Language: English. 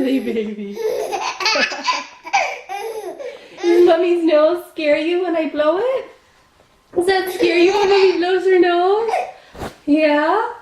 Really, baby? Does Mummy's nose scare you when I blow it? Does that scare you when Mummy blows her nose? Yeah?